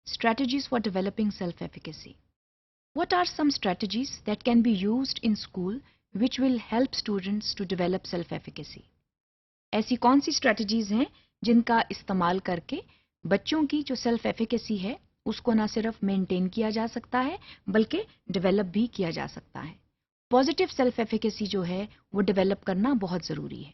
Strategies for developing self-efficacy. What are some strategies that can be used in school which will help students to develop self-efficacy? ایسی کون سی strategies ہیں جن کا استعمال کر کے بچوں کی جو سیلف ایفیکیسی ہے اس کو نہ صرف مینٹین کیا جا سکتا ہے بلکہ ڈیولپ بھی کیا جا سکتا ہے. پازیٹیو سیلف ایفیکیسی جو ہے وہ ڈیولپ کرنا بہت ضروری ہے.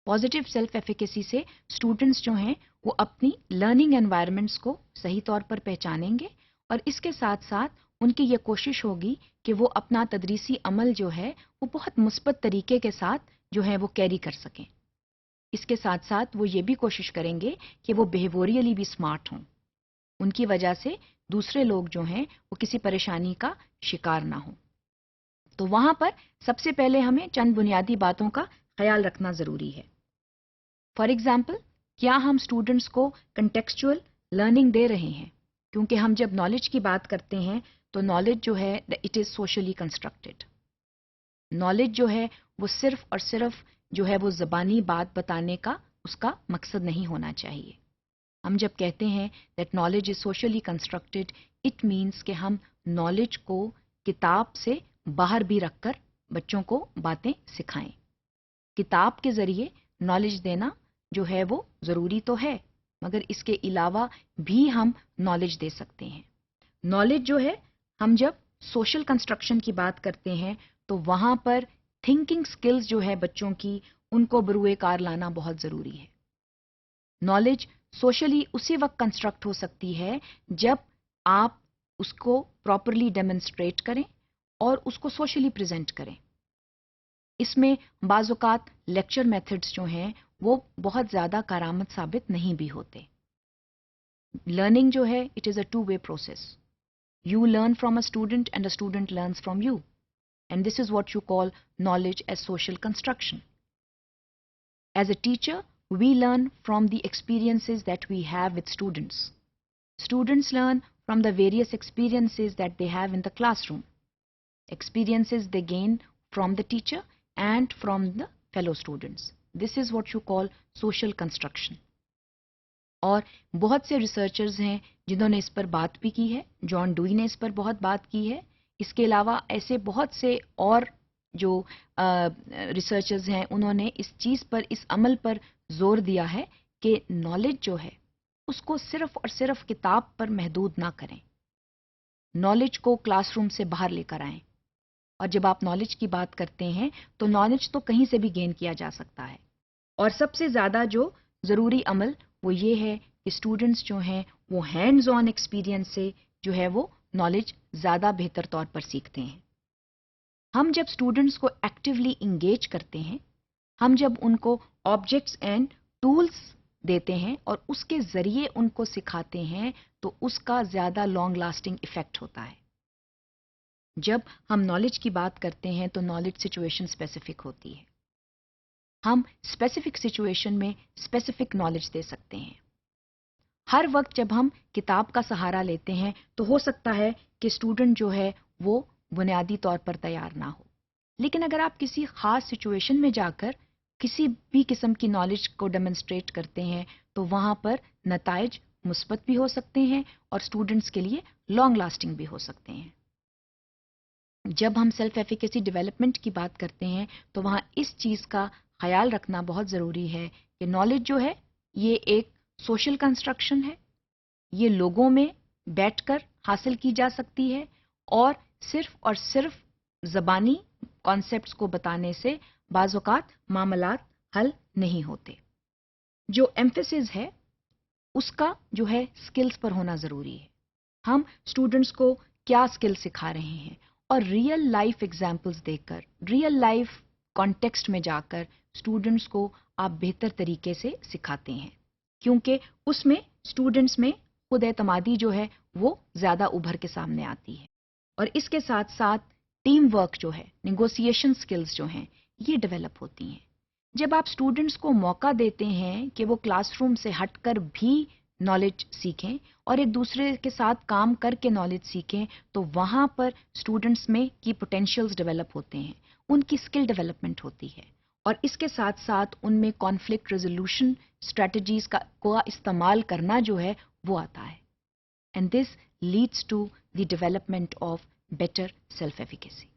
پازیٹیو سیلف ایفیکیسی سے اسٹوڈنٹس جو ہیں وہ اپنی لرننگ انوائرمنٹس کو صحیح طور پر پہچانیں گے اور اس کے ساتھ ساتھ ان کی یہ کوشش ہوگی کہ وہ اپنا تدریسی عمل جو ہے وہ بہت مثبت طریقے کے ساتھ جو ہے وہ کیری کر سکیں. اس کے ساتھ ساتھ وہ یہ بھی کوشش کریں گے کہ وہ بیہیویرلی بھی اسمارٹ ہوں. ان کی وجہ سے دوسرے لوگ جو ہیں وہ کسی پریشانی کا شکار نہ ہوں. تو وہاں پر سب سے پہلے ہمیں چند بنیادی باتوں کا خیال رکھنا ضروری ہے. فار ایگزامپل، کیا ہم اسٹوڈنٹس کو کنٹیکسچوئل لرننگ دے رہے ہیں؟ کیونکہ ہم جب نالج کی بات کرتے ہیں تو نالج جو ہے it is socially constructed. Knowledge جو ہے وہ صرف اور صرف جو ہے وہ زبانی بات بتانے کا اس کا مقصد نہیں ہونا چاہیے. ہم جب کہتے ہیں that knowledge is socially constructed, it means کہ ہم نالج کو کتاب سے باہر بھی رکھ کر بچوں کو باتیں سکھائیں. کتاب کے ذریعے نالج دینا جو ہے وہ ضروری تو ہے، مگر اس کے علاوہ بھی ہم نالج دے سکتے ہیں. نالج جو ہے ہم جب سوشل کنسٹرکشن کی بات کرتے ہیں تو وہاں پر تھنکنگ سکلز جو ہے بچوں کی ان کو بروئے کار لانا بہت ضروری ہے. نالج سوشلی اسی وقت کنسٹرکٹ ہو سکتی ہے جب آپ اس کو پراپرلی ڈیمونسٹریٹ کریں اور اس کو سوشلی پریزنٹ کریں. اس میں بعض اوقات لیکچر میتھڈز جو ہیں وہ بہت زیادہ کارآمد ثابت نہیں بھی ہوتے. لرننگ جو ہے it is a two way process. You learn from a student and a student learns from you. And this is what you call knowledge as social construction. As a teacher, we learn from the experiences that we have with students. Students learn from the various experiences that they have in the classroom. Experiences they gain from the teacher and from the fellow students. This is what you call social construction. اور بہت سے researchers ہیں جنہوں نے اس پر بات بھی کی ہے. جان ڈوئی نے اس پر بہت بات کی ہے. اس کے علاوہ ایسے بہت سے اور جو ریسرچرز ہیں انہوں نے اس چیز پر، اس عمل پر زور دیا ہے کہ نالج جو ہے اس کو صرف اور صرف کتاب پر محدود نہ کریں. نالج کو کلاس روم سے باہر لے کر آئیں. اور جب آپ نالج کی بات کرتے ہیں تو نالج تو کہیں سے بھی گین کیا جا سکتا ہے. اور سب سے زیادہ جو ضروری عمل وہ یہ ہے کہ اسٹوڈنٹس جو ہیں وہ ہینڈز آن ایکسپیرئنس سے جو ہے وہ نالج زیادہ بہتر طور پر سیکھتے ہیں. ہم جب اسٹوڈنٹس کو ایکٹیولی انگیج کرتے ہیں، ہم جب ان کو آبجیکٹس اینڈ ٹولس دیتے ہیں اور اس کے ذریعے ان کو سکھاتے ہیں تو اس کا زیادہ لانگ لاسٹنگ ایفیکٹ ہوتا ہے. جب ہم نالج کی بات کرتے ہیں تو نالج سچویشن اسپیسیفک ہوتی ہے. ہم اسپیسیفک سچویشن میں اسپیسیفک نالج دے سکتے ہیں. ہر وقت جب ہم کتاب کا سہارا لیتے ہیں تو ہو سکتا ہے کہ اسٹوڈنٹ جو ہے وہ بنیادی طور پر تیار نہ ہو. لیکن اگر آپ کسی خاص سچویشن میں جا کر کسی بھی قسم کی نالج کو ڈیمونسٹریٹ کرتے ہیں تو وہاں پر نتائج مثبت بھی ہو سکتے ہیں اور اسٹوڈنٹس کے لیے لانگ لاسٹنگ بھی ہو سکتے ہیں. جب ہم سیلف ایفیکیسی ڈیولپمنٹ کی بات کرتے ہیں تو وہاں اس چیز کا خیال رکھنا بہت ضروری ہے کہ نالج جو ہے یہ ایک سوشل کنسٹرکشن ہے. یہ لوگوں میں بیٹھ کر حاصل کی جا سکتی ہے اور صرف زبانی کانسیپٹس کو بتانے سے بعض اوقات معاملات حل نہیں ہوتے. جو ایمفیسس ہے اس کا جو ہے سکلز پر ہونا ضروری ہے. ہم اسٹوڈنٹس کو کیا سکل سکھا رہے ہیں اور ریئل لائف ایگزامپلس دے کر، ریئل لائف کانٹیکسٹ میں جا کر اسٹوڈنٹس کو آپ بہتر طریقے سے سکھاتے ہیں، کیونکہ اس میں اسٹوڈنٹس میں خود اعتمادی جو ہے وہ زیادہ ابھر کے سامنے آتی ہے. اور اس کے ساتھ ساتھ ٹیم ورک جو ہے، نیگوسیشن سکلز جو ہیں یہ ڈیولپ ہوتی ہیں. جب آپ اسٹوڈنٹس کو موقع دیتے ہیں کہ وہ کلاس روم سے ہٹ کر بھی نالج سیکھیں اور ایک دوسرے کے ساتھ کام کر کے نالج سیکھیں تو وہاں پر اسٹوڈنٹس میں کی پوٹینشیلز ڈیولپ ہوتے ہیں، ان کی اسکل ڈیولپمنٹ ہوتی ہے اور اس کے ساتھ ساتھ ان میں کانفلکٹ ریزولوشن اسٹریٹجیز کا استعمال کرنا جو ہے وہ آتا ہے. and this leads to the development of better self-efficacy.